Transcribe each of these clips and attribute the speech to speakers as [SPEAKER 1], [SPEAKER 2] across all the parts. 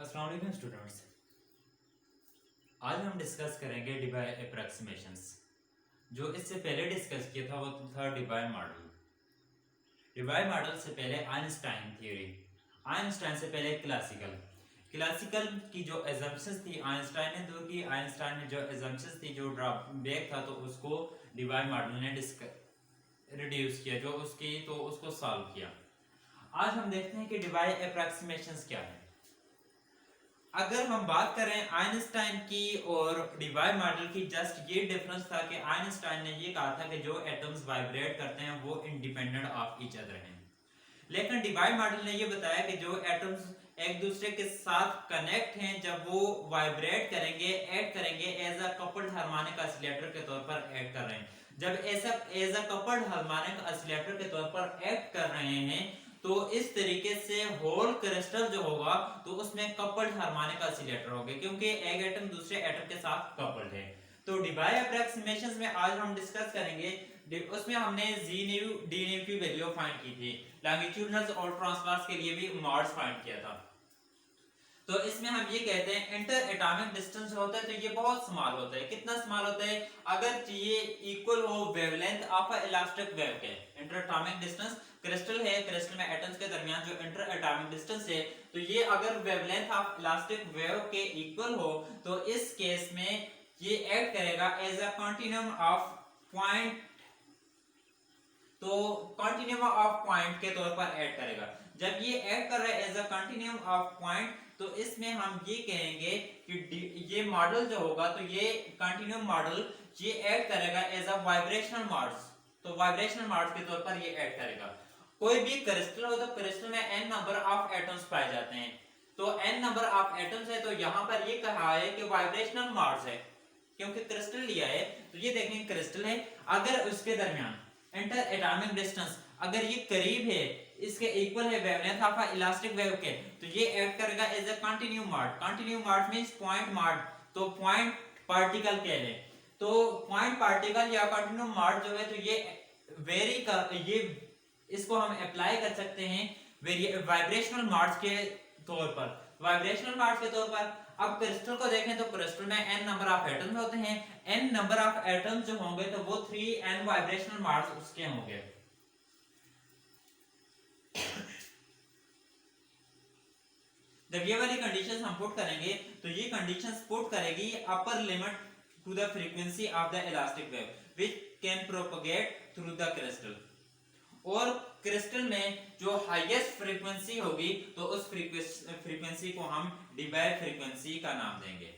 [SPEAKER 1] अस्सलाम वालेकुम स्टूडेंट्स। आज हम डिस्कस करेंगे डिबाय अप्रॉक्सीमेशंस। जो इससे पहले डिस्कस किया था वो था डिबाय मॉडल। डिबाय मॉडल से पहले आइंस्टाइन थ्योरी, आइंस्टाइन से पहले क्लासिकल। क्लासिकल की जो एजम्पशंस थी आइंस्टाइन ने दूर की, आइंस्टाइन ने जो एजम्पशंस थी, जो ड्रॉबैक था, तो उसको डिबाय मॉडल ने रिड्यूस किया, जो उसकी तो उसको सॉल्व किया। आज हम देखते हैं कि डिबाय अप्रॉक्सीमेशंस क्या है। अगर हम बात करें आइंस्टाइन की और डिबाय मॉडल की, जस्ट ये डिफरेंस था कि आइंस्टाइन ने ये कहा था कि जो एटम्स वाइब्रेट करते हैं वो इंडिपेंडेंट ऑफ ईच अदर हैं, लेकिन डिबाय मॉडल ने ये बताया कि जो एटम्स एक दूसरे के साथ कनेक्ट हैं, जब वो वाइब्रेट करेंगे, ऐड करेंगे as a coupled harmonic oscillator के तौर पर ऐड कर रहे हैं, जब ऐसा as a coupled harmonic oscillator के तौर पर ऐड कर रहे हैं, तो इस तरीके से होल क्रिस्टल जो होगा तो उसमें कपल्ड हार्मोनिक ऑसिलेटर होगा, क्योंकि एक एटम दूसरे एटम के साथ कपल्ड है। तो डिबाय अप्रॉक्सीमेशंस में आज हम डिस्कस करेंगे। उसमें हमने जी न्यू डी न्यू की वैल्यू फाइंड की थी, लॉन्गिट्यूडनल और ट्रांसवर्स के लिए भी मॉड्स फाइंड किया था। तो इसमें हम ये कहते हैं इंटर एटॉमिक डिस्टेंस होता है तो ये बहुत स्मॉल होता है। कितना स्मॉल होता है? अगर ये इक्वल हो wavelength of a elastic wave के। इंटर एटॉमिक डिस्टेंस क्रिस्टल है, क्रिस्टल में एटम्स के दरमियान जो इंटर एटॉमिक डिस्टेंस है, तो ये अगर वेवलेंथ ऑफ इलास्टिक वेव के इक्वल हो तो इस केस में ये ऐड करेगा as a continuum of point, तो कंटिन्यूम ऑफ पॉइंट के तौर पर ऐड करेगा। जब ये ऐड कर रहा है as a continuum of point, तो इसमें हम ये कहेंगे कि ये मॉडल जो होगा, तो ये कंटिन्यूम मॉडल ये ऐड करेगा एज अ वाइब्रेशनल मॉड्स, तो वाइब्रेशनल मॉड्स के तौर पर ये ऐड करेगा। कोई भी क्रिस्टल हो तो क्रिस्टल में n नंबर ऑफ एटम्स पाए जाते हैं, तो n नंबर ऑफ एटम्स है, तो यहां पर ये कहा है कि वाइब्रेशनल मॉड्स है, क्योंकि क्रिस्टल लिया है। तो ये देखें क्रिस्टल है, अगर उसके दरमियान इंटर एटॉमिक डिस्टेंस अगर ये करीब है, इसके इक्वल है वेवलेंथ ऑफ इलास्टिक वेव के, तो ये ऐड करेगा as a continuum mode. Continuum mode means point mode, तो पॉइंट पार्टिकल कह लें। तो पॉइंट पार्टिकल या कंटिन्यू मॉड जो है, तो ये वेरी कर, ये इसको हम अप्लाई कर सकते हैं वाइब्रेशनल मॉड्स के तौर पर। वाइब्रेशनल मॉड्स के तौर पर अब क्रिस्टल को देखें तो क्रिस्टल में n नंबर ऑफ एटम्स होते हैं, n नंबर ऑफ एटम्स जो होंगे तो वो 3n वाइब्रेशनल मॉड्स उसके होंगे। जब ये वाली कंडीशंस हम पुट करेंगे तो ये कंडीशंस पुट करेगी upper limit to the frequency of the elastic wave which can propagate through the crystal. और क्रिस्टल में जो हाईएस्ट फ्रीक्वेंसी होगी तो उस फ्रीक्वेंसी को हम डिबाय फ्रीक्वेंसी का नाम देंगे।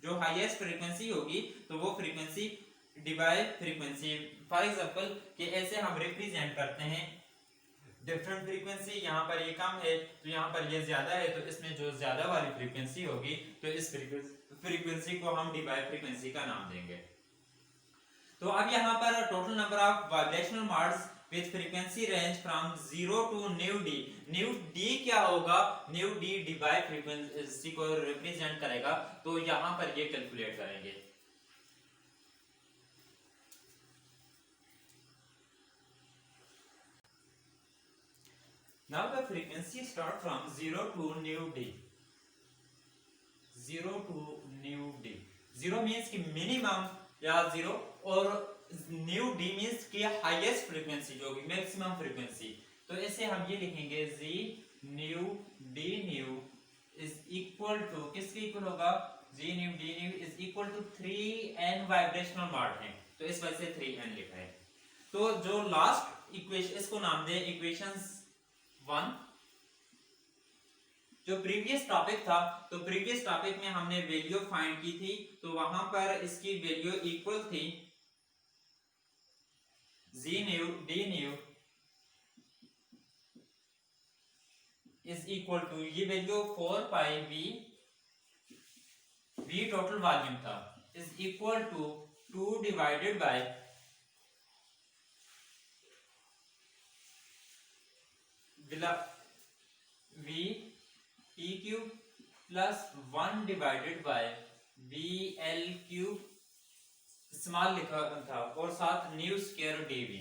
[SPEAKER 1] जो हाईएस्ट फ्रीक्वेंसी होगी तो वो फ्रीक्वेंसी डिबाय फ्रीक्वेंसी। फॉर एग्जांपल कि ऐसे हम रिप्रेजेंट करते हैं डिफरेंट फ्रीक्वेंसी, यहाँ पर ये कम है तो यहाँ पर ये ज्यादा है, तो इसमें जो ज्यादा वाली फ्रीक्वेंसी होगी तो इस फ्रीक्वेंसी को हम डिबाय फ्रीक्वेंसी का नाम देंगे। तो अब यहाँ पर total number of vibrational modes with frequency range from 0 to nu D. Nu D क्या होगा? न्यू डी डिबाय फ्रीक्वेंसी को रिप्रेजेंट करेगा, तो यहाँ पर ये कैलकुलेट करेंगे। Now the frequency start from 0 to new d. 0 to new d. 0 means कि मिनिमम या 0, और न्यू डी मींस कि हाईएस्ट फ्रीक्वेंसी जो होगी, मैक्सिमम फ्रीक्वेंसी। तो ऐसे हम ये लिखेंगे G nu D nu is equal to, किसके इक्वल होगा? G nu D nu is equal to 3n vibrational mode है, तो इस वजह से 3n लिखा है। तो जो लास्ट इक्वेशन, इसको नाम दे इक्वेशंस 1। जो प्रीवियस टॉपिक था, तो प्रीवियस टॉपिक में हमने वैल्यू फाइंड की थी, तो वहां पर इसकी वैल्यू इक्वल थी G nu D nu is equal to, ये value 4 pi V total volume था, is equal to 2 divided by V T cube plus 1 divided by V L cube, small लिखा था, और साथ न्यू स्क्वायर डीवी।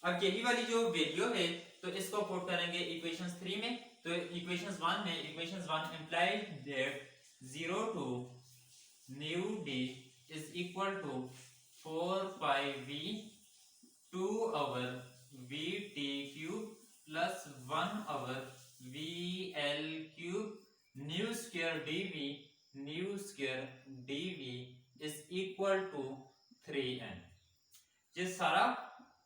[SPEAKER 1] अब यही वाली जो वैल्यू है तो इसको पुट करेंगे इक्वेशंस 3 में। तो इक्वेशंस 1 में, equations 1 implies that 0 to nu d is equal to 4 pi v 2 over vt cube plus 1 over vl cube nu square dv is equal to 3n। ये सारा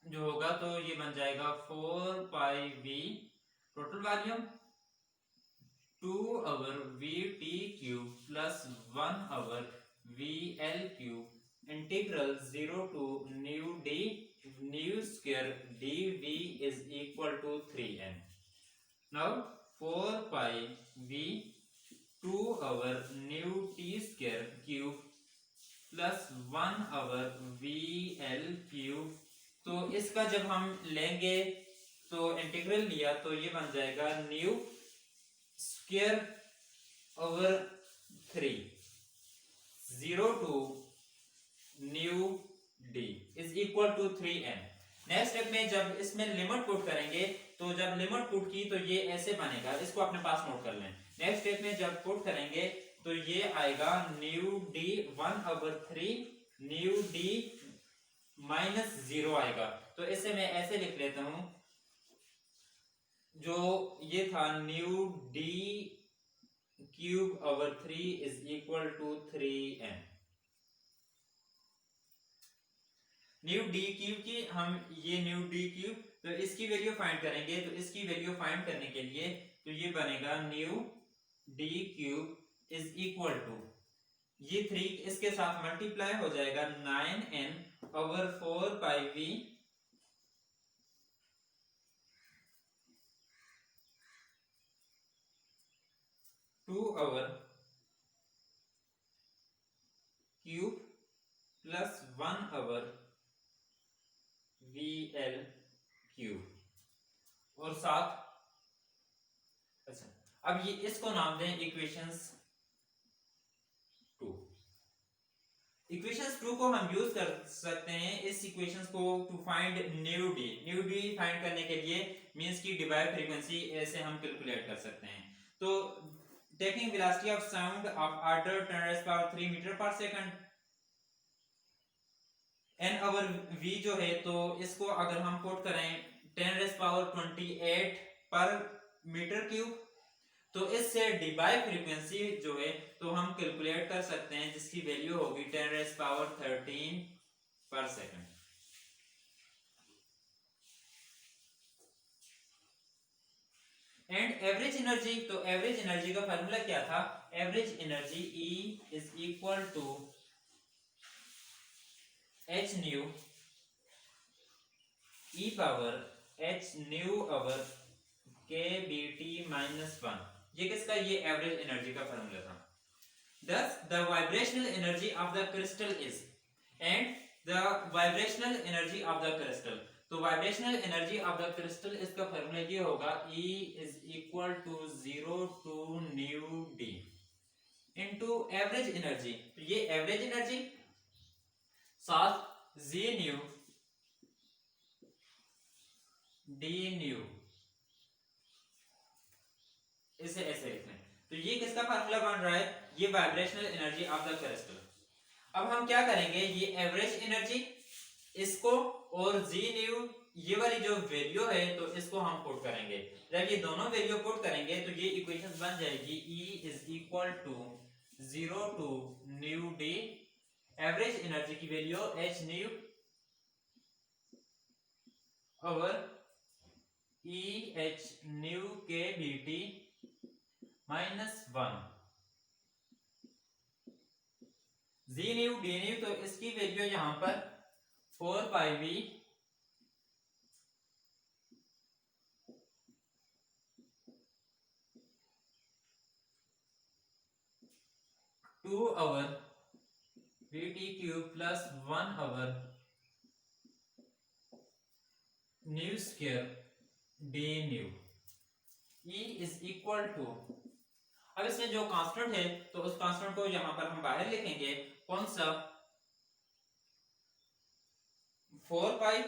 [SPEAKER 1] जो होगा तो ये बन जाएगा 4 pi v total volume 2 over vt cube plus 1 over vl cube integral 0 to nu d nu square dv is equal to 3n। Now 4 pi v 2 over nu t square cube plus 1 over vl cube. तो इसका जब हम लेंगे तो integral लिया तो ये बन जाएगा nu square over 3 0 to nu d is equal to 3n। Next step में जब इसमें लिमिट पुट करेंगे तो जब लिमिट पुट की तो ये ऐसे बनेगा, इसको अपने पास नोट कर लें। नेक्स्ट स्टेप में जब पुट करेंगे तो ये आएगा new d 1 over 3 new d minus 0 आएगा। तो इसे मैं ऐसे लिख लेता हूं, जो ये था nu d cube over 3 is equal to 3n। Nu d cube की हम ये न्यू d क्यूब तो इसकी वैल्यू फाइंड करेंगे। तो इसकी वैल्यू फाइंड करने के लिए तो ये बनेगा nu d cube is equal to ये 3 इसके साथ मल्टीप्लाई हो जाएगा 9n over 4 pi v 2 over cube plus 1 over vl cube और साथ अच्छा अब ये इसको नाम दें इक्वेशंस 2। इक्वेशंस 2 को हम यूज कर सकते हैं इस इक्वेशंस को to find nu D. Nu D find करने के लिए मींस की डिवाइड फ्रीक्वेंसी ऐसे हम कैलकुलेट कर सकते हैं। तो taking velocity of sound of order 10⁻³ metre per second n over v जो है तो इसको अगर हम पुट करें 10⁻28 पर मीटर क्यूब तो इससे डिवाइड फ्रीक्वेंसी जो है तो हम कैलकुलेट कर सकते हैं जिसकी वैल्यू होगी 10⁻13 per second. And average energy, तो एवरेज एनर्जी का फार्मूला क्या था? Average energy E is equal to h nu e power h nu over k bt minus 1। ये किसका? ये एवरेज एनर्जी का फार्मूला था। Thus the vibrational energy of the crystal is and the vibrational energy of the crystal, तो vibrational energy of the crystal इसका formula ये होगा E is equal to 0 to nu d into average energy। तो ये average energy साथ z new d new इसे ऐसे लिख लें। तो ये किसका फार्मूला बन रहा है? ये vibrational energy of the crystal. अब हम क्या करेंगे, ये एवरेज एनर्जी इसको और जी न्यू ये वाली जो वैल्यू है तो इसको हम पुट करेंगे। जब ये दोनों वैल्यू पुट करेंगे तो ये इक्वेशन बन जाएगी E is equal to 0 to nu D average energy की value h nu over E h nu के bt minus 1 G nu D nu, तो इसकी वैल्यू यहां पर 4 pi v 2 over vt cube plus 1 over nu square D nu. E is equal to, अब इसमें जो constant है तो उस कांस्टेंट को यहां पर हम बाहर लिखेंगे। कौन सा? 4 पाई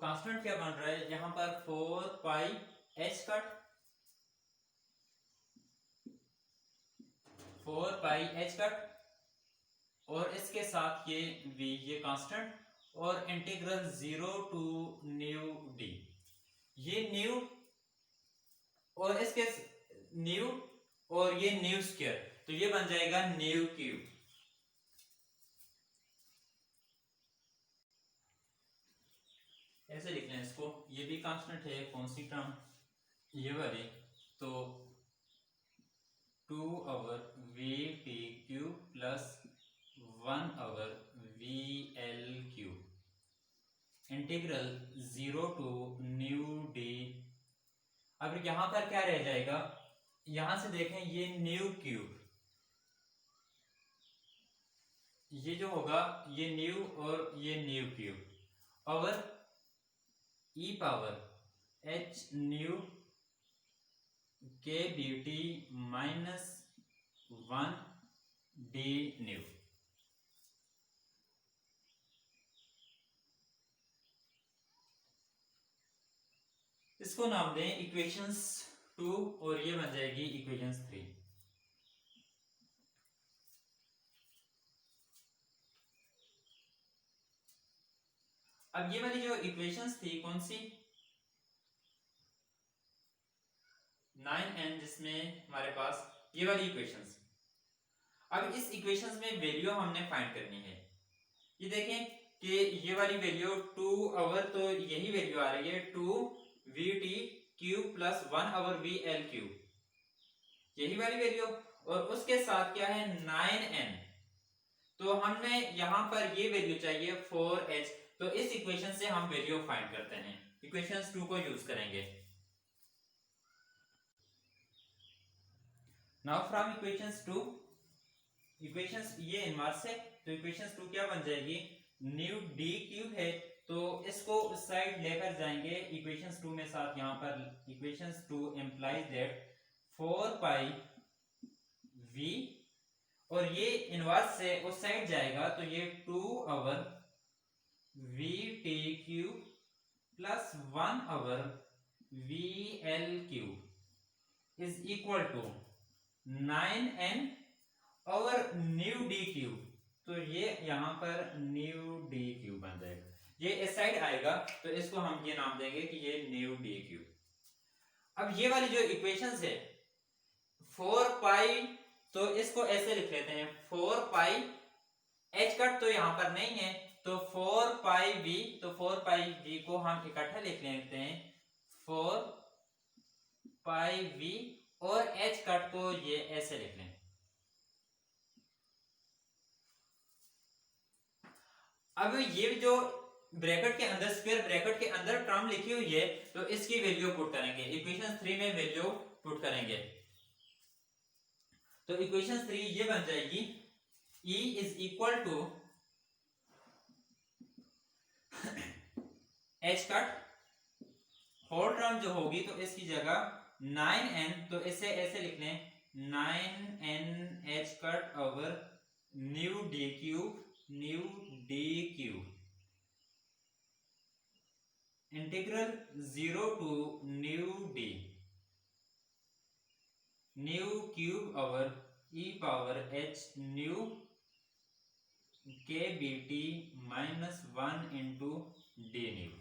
[SPEAKER 1] कांस्टेंट क्या बन रहा है यहाँ पर 4 पाई एच कट, 4 पाई एच कट और इसके साथ ये v, ये कांस्टेंट, और इंटीग्रल 0 टू न्यू डी, ये न्यू और इसके न्यू और ये न्यू स्क्वायर, तो ये बन जाएगा न्यू क्यूब। ऐसे लिख लें इसको, ये भी कांस्टेंट है, कौन सी टर्म, ये वाली, तो 2 over V T cube plus 1 over V L cube integral 0 to nu D. अब यहां पर क्या रह जाएगा, यहां से देखें ये न्यू क्यूब, ये जो होगा ये न्यू और ये nu cube over E power H nu K B T minus 1 D nu. इसको नाम दें इक्वेशंस 2 और ये बन जाएगी इक्वेशंस 3। अब ये वाली जो इक्वेशंस थी कौन सी, 9n, जिसमें हमारे पास ये वाली इक्वेशंस। अब इस इक्वेशंस में वैल्यू हमने फाइंड करनी है। ये देखें कि ये वाली वैल्यू 2 आवर, तो यही वैल्यू आ रही है 2 V T cube plus 1 over V L cube, यही वाली वैल्यू, और उसके साथ क्या है 9n, तो हमने यहां पर ये वैल्यू चाहिए 4h, तो इस इक्वेशन से हम वैल्यू फाइंड करते हैं, इक्वेशन 2 को यूज करेंगे। नाउ फ्रॉम इक्वेशंस 2, इक्वेशंस ये इनवर्स है, तो इक्वेशंस 2 क्या बन जाएगी, न्यू डी क्यूब है, तो इसको उस साइड लेकर जाएंगे इक्वेशंस 2 में साथ, यहां पर equations 2 implies that 4 pi v, और ये इनवर्स से उस साइड जाएगा, तो ये 2 over V T cube plus 1 over V L cube is equal to 9n over nu D cube, तो ये यहां पर न्यू डी क्यूब बन जाएगा, ये इस साइड आएगा, तो इसको हम ये नाम देंगे कि ये न्यू डी क्यूब। अब ये वाली जो इक्वेशंस है 4 पाई, तो इसको ऐसे लिख लेते हैं 4 पाई एच कट तो यहां पर नहीं है, तो 4 पाई v, तो 4 पाई v को हम इकट्ठा लिख लेते हैं 4 पाई v, और h कट को ये ऐसे लिख लें। अब ये जो ब्रैकेट के अंदर, स्क्वायर ब्रैकेट के अंदर टर्म लिखी हुई है, तो इसकी वैल्यू पुट करेंगे, इक्वेशन 3 में वैल्यू पुट करेंगे, तो इक्वेशन 3 ये बन जाएगी E is equal to H cut, whole term जो होगी तो इसकी जगह 9n, तो इसे ऐसे लिख लें 9n H cut over nu D cube, nu D cube integral 0 to nu D, nu cube over E power H nu K B T minus 1 into D nu.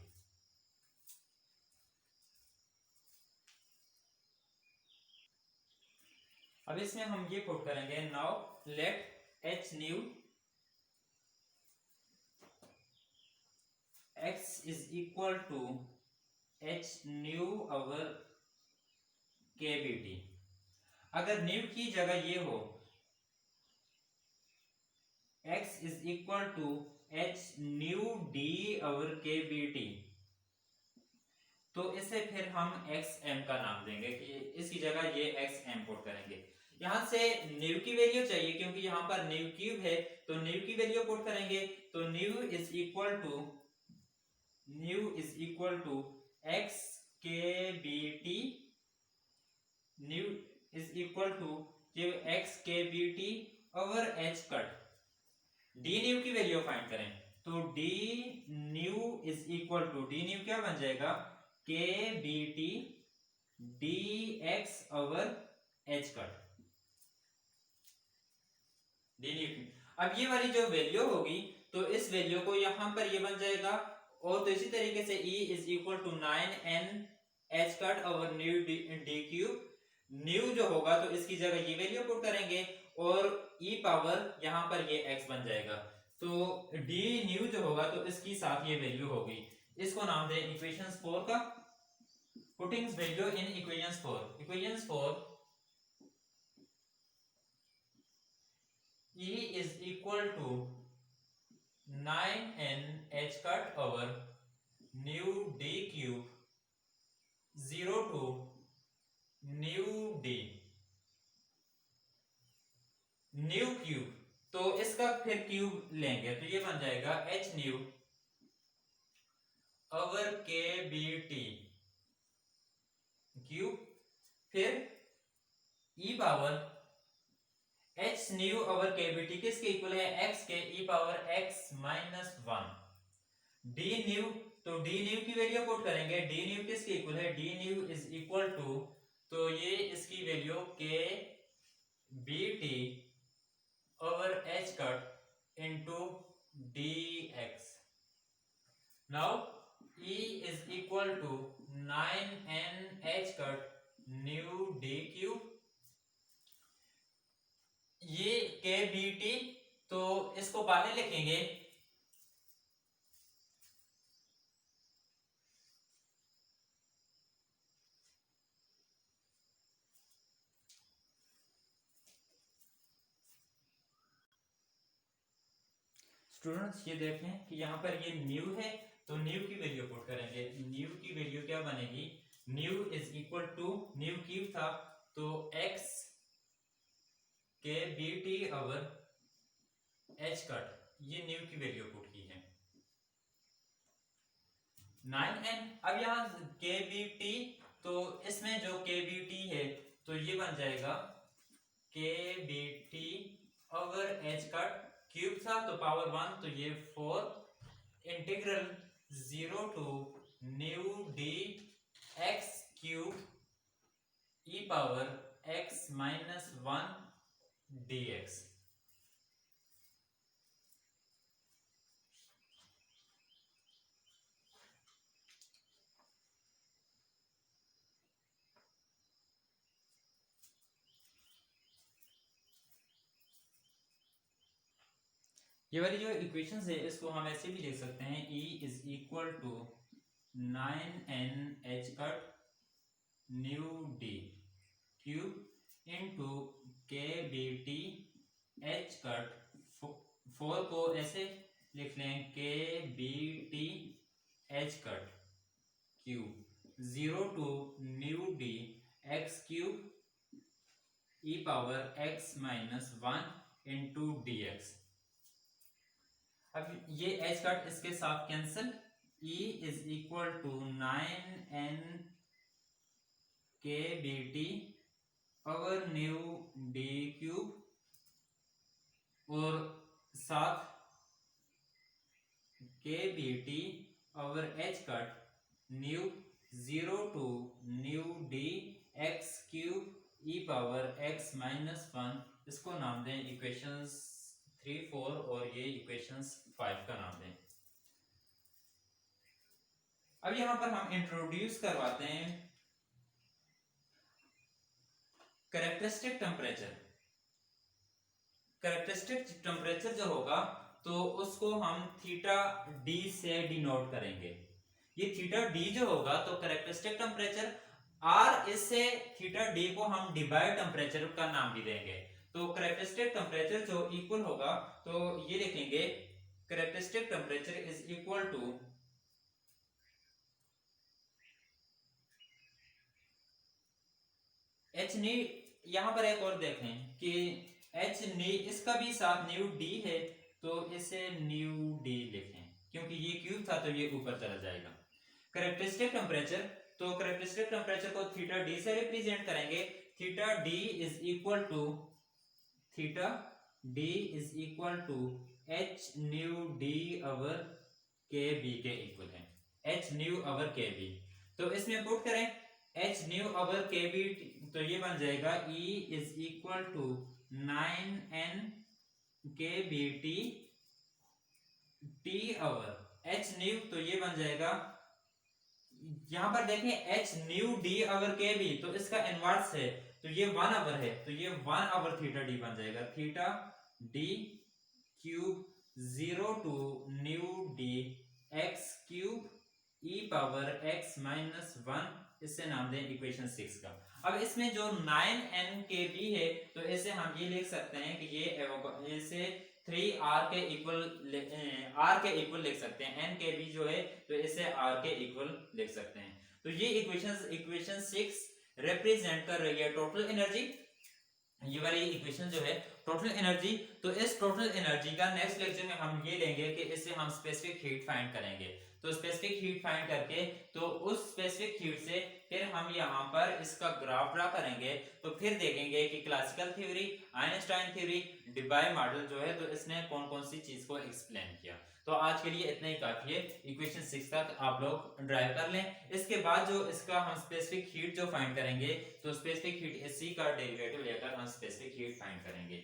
[SPEAKER 1] अब इसमें हम ये पुट करेंगे, now let H nu x is equal to H nu over K B T. अगर nu की जगह ये हो x is equal to H nu D over K B T, तो इसे फिर हम एक्स एम का नाम देंगे कि इसकी जगह ये एक्स एम पुट करेंगे। यहां से न्यू की वैल्यू चाहिए क्योंकि यहां पर न्यू क्यूब है, तो न्यू की वैल्यू पुट करेंगे, तो nu is equal to X K B T, nu is equal to X K B T over H cut. D nu की वैल्यू फाइंड करें, तो D nu is equal to, D nu क्या बन जाएगा, K B T D X over H cut, D nu. अब ये वाली जो वैल्यू होगी तो इस वैल्यू को यहां पर ये बन जाएगा, और तो इसी तरीके से E is equal to 9n H cut over nu D cube, nu जो होगा तो इसकी जगह ये वैल्यू पुट करेंगे और e पावर यहां पर ये x बन जाएगा, तो d न्यू जो होगा तो इसकी साथ ये वैल्यू होगी। इसको नाम दें इक्वेशन 4 का, putting value in equation 4, equation 4 E is equal to 9n h cut over nu d cube 0 to nu d new cube, तो इसका फिर क्यूब लेंगे तो ये बन जाएगा h nu over K B T cube, फिर e power h nu over K B T किसके इक्वल है, x के e power x minus 1, d nu, तो d न्यू की वैल्यू पुट करेंगे, d न्यू किसके इक्वल है, d nu is equal to, तो ये इसकी value K B T over h cut into dx. Now E is equal to 9n h cut nu d cube, ये k b t, तो इसको बाहर लिखेंगे, स्टूडेंट्स ये देखें कि यहाँ पर ये न्यू है तो न्यू की वैल्यू पुट करेंगे, न्यू की वैल्यू क्या बनेगी, nu is equal to, nu cube था तो x K B T over h cut, ये न्यू की वैल्यू पुट की है 9n। अब यहाँ के बी टी, तो इसमें जो के बी टी है तो ये बन जाएगा K B T over h cut, cube था तो पावर 1 तो ये 4 integral 0 to nu D X cube e power x minus 1 dx। ये वाली जो इक्वेशंस है इसको हम ऐसे भी लिख सकते हैं, E is equal to 9n h cut nu D cube into K B T H cut, 4 को ऐसे लिख लें K B T H cut cube 0 to nu D X cube E power x minus 1 into D X. अब ये h cut इसके साथ cancel, E is equal to 9n K B T over nu D cube, और साथ K B T over h cut nu 0 to nu D X cube E power x minus 1, इसको नाम दें equations 3, 4 और ये equations 5 का नाम दें। अब यहां पर हम इंट्रोड्यूस करवाते हैं कैरेक्टरिस्टिक टेम्परेचर। कैरेक्टरिस्टिक टेम्परेचर जो होगा तो उसको हम थीटा डी से डिनोट करेंगे। ये थीटा डी जो होगा तो कैरेक्टरिस्टिक टेम्परेचर, आर इससे थीटा डी को हम डिबाइड टेम्परेचर का नाम भी देंगे, तो कैरेक्टरिस्टिक टेम्परेचर जो इक्वल होगा तो ये लिखेंगे characteristic temperature is equal to H नी, यहां पर एक और देखें कि एच नी, इसका भी साथ न्यू डी है तो इसे न्यू डी लिखें, क्योंकि ये क्यूब था तो ये ऊपर चला जाएगा। कैरेक्टरिस्टिक टेम्परेचर, तो कैरेक्टरिस्टिक टेम्परेचर को थीटा डी से रिप्रेजेंट करेंगे, theta D is equal to, theta D is equal to H nu D over K B के इक्वल है, H nu over K B. तो इसमें पुट करें H nu over K B, तो ये बन जाएगा E is equal to 9n K B T T over H nu, तो ये बन जाएगा, यहां पर देखें H nu D over K B, तो इसका इनवर्स है, तो ये 1 ओवर है, तो ये 1 ओवर थीटा डी बन जाएगा, theta D cube 0 to nu D X cube E power X minus 1, इससे नाम दें इक्वेशन 6 का। अब इसमें जो 9n के बी है, तो इसे हम ये लिख सकते हैं कि ये इसे 3r के इक्वल लिख सकते हैं, n के बी जो है तो इसे r के इक्वल लिख सकते हैं। तो ये इक्वेशन 6 रिप्रेजेंट कर रही है टोटल एनर्जी, ये वाली इक्वेशन जो है टोटल एनर्जी। तो इस टोटल एनर्जी का नेक्स्ट लेक्चर में हम ये लेंगे कि इससे हम स्पेसिफिक हीट फाइंड करेंगे। तो स्पेसिफिक हीट फाइंड करके तो उस स्पेसिफिक हीट से फिर हम यहाँ पर इसका ग्राफ ड्रा करेंगे, तो फिर देखेंगे कि classical theory, Einstein theory, डिबाय model जो है तो इसने कौन कौन सी चीज को एक्सप्लेन किया। तो आज के लिए इतना ही काफी है, इक्वेशन 6 तक आप लोग ड्राइव कर लें। इसके बाद जो इसका हम स्पेसिफिक हीट जो फाइंड करेंगे, तो स्पेसिफिक हीट इसी का डेरिवेटिव लेकर हम स्पेसिफिक हीट फाइंड करेंगे।